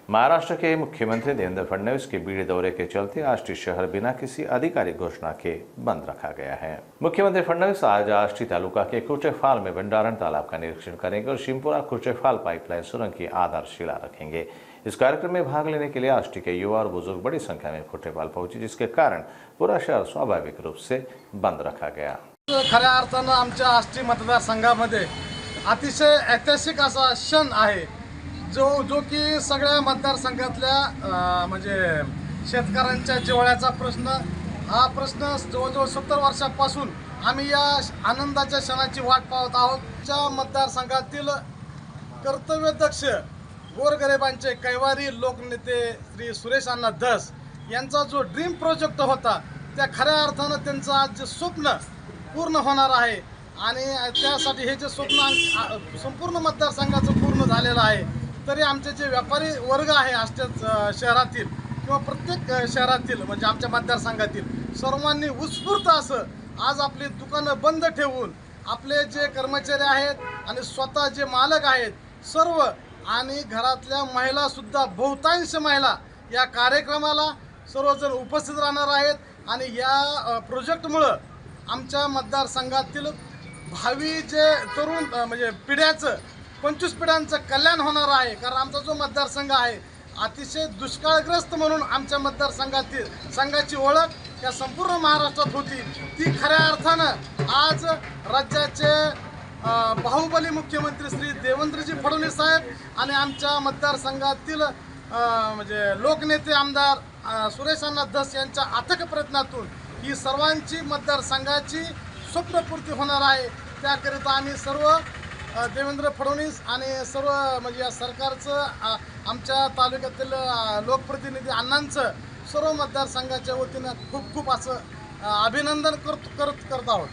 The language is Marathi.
महाराष्ट्र के मुख्यमंत्री देवेंद्र फडणवीस के बीड़ दौरे के चलते आष्टी शहर बिना किसी आधिकारिक घोषणा के बंद रखा गया है। मुख्यमंत्री फडणवीस आज आष्टी तालुका के कुर्चेफाल में भंडारण तालाब का निरीक्षण करेंगे और शिमपुरा कुर्चेफाल पाइपलाइन सुरंग की आधारशिला रखेंगे। इस कार्यक्रम में भाग लेने के लिए आष्टी के युवा और बुजुर्ग बड़ी संख्या में कुर्चेफाल पहुंचे, जिसके कारण पूरा शहर स्वाभाविक रूप से बंद रखा गया। खऱ्या अर्थानं आमच्या आष्टी मतदारसंघामध्ये अतिशय ऐतिहासिक असा क्षण आहे जो की सगळ्या मतदारसंघातल्या म्हणजे शेतकऱ्यांच्या जिव्हाळ्याचा प्रश्न, हा प्रश्न जवळजवळ 70 वर्षांपासून आम्ही या आनंदाच्या क्षणाची वाट पाहत आहोत। त्या मतदारसंघातील कर्तव्यदक्ष गोरगरिबांचे कैवारी लोकनेते श्री सुरेश अण्णा धस यांचा जो ड्रीम प्रोजेक्ट होता, त्या खऱ्या अर्थानं त्यांचं आज जे स्वप्न पूर्ण होणार आहे आणि त्यासाठी हे जे स्वप्न संपूर्ण मतदारसंघाचं पूर्ण झालेलं आहे। तरी आमचे जे व्यापारी वर्ग आहे आष्टी शहरातील किंवा प्रत्येक शहरातील म्हणजे आमच्या मतदारसंघातील सर्वांनी उत्स्फूर्त असं आज आपली दुकानं बंद ठेवून आपले जे कर्मचारी आहेत आणि स्वतः जे मालक आहेत सर्व आणि घरातल्या महिला सुद्धा बहुतांश महिला या कार्यक्रमाला सर्वजण उपस्थित राहणार आहेत आणि या प्रोजेक्टमुळं आमच्या मतदारसंघातील भावी जे तरुण म्हणजे पिढ्याचं 25 पिढ्यांचं कल्याण होणार आहे। कारण आमचा जो मतदारसंघ आहे अतिशय दुष्काळग्रस्त म्हणून आमच्या मतदारसंघातील संघाची ओळख या संपूर्ण महाराष्ट्रात होती, ती खऱ्या अर्थानं आज राज्याचे बाहुबली मुख्यमंत्री श्री देवेंद्रजी फडणवीस साहेब आणि आमच्या मतदारसंघातील म्हणजे लोकनेते आमदार सुरेश अण्णा धस यांच्या अथक प्रयत्नातून ही सर्वांची मतदारसंघाची स्वप्नपूर्ती होणार आहे। त्याकरिता आम्ही सर्व देवेंद्र फडणवीस आणि सर्व म्हणजे या सरकारचं आमच्या तालुक्यातील लोकप्रतिनिधी अण्णांचं सर्व मतदारसंघाच्या वतीनं खूप असं अभिनंदन करत आहोत।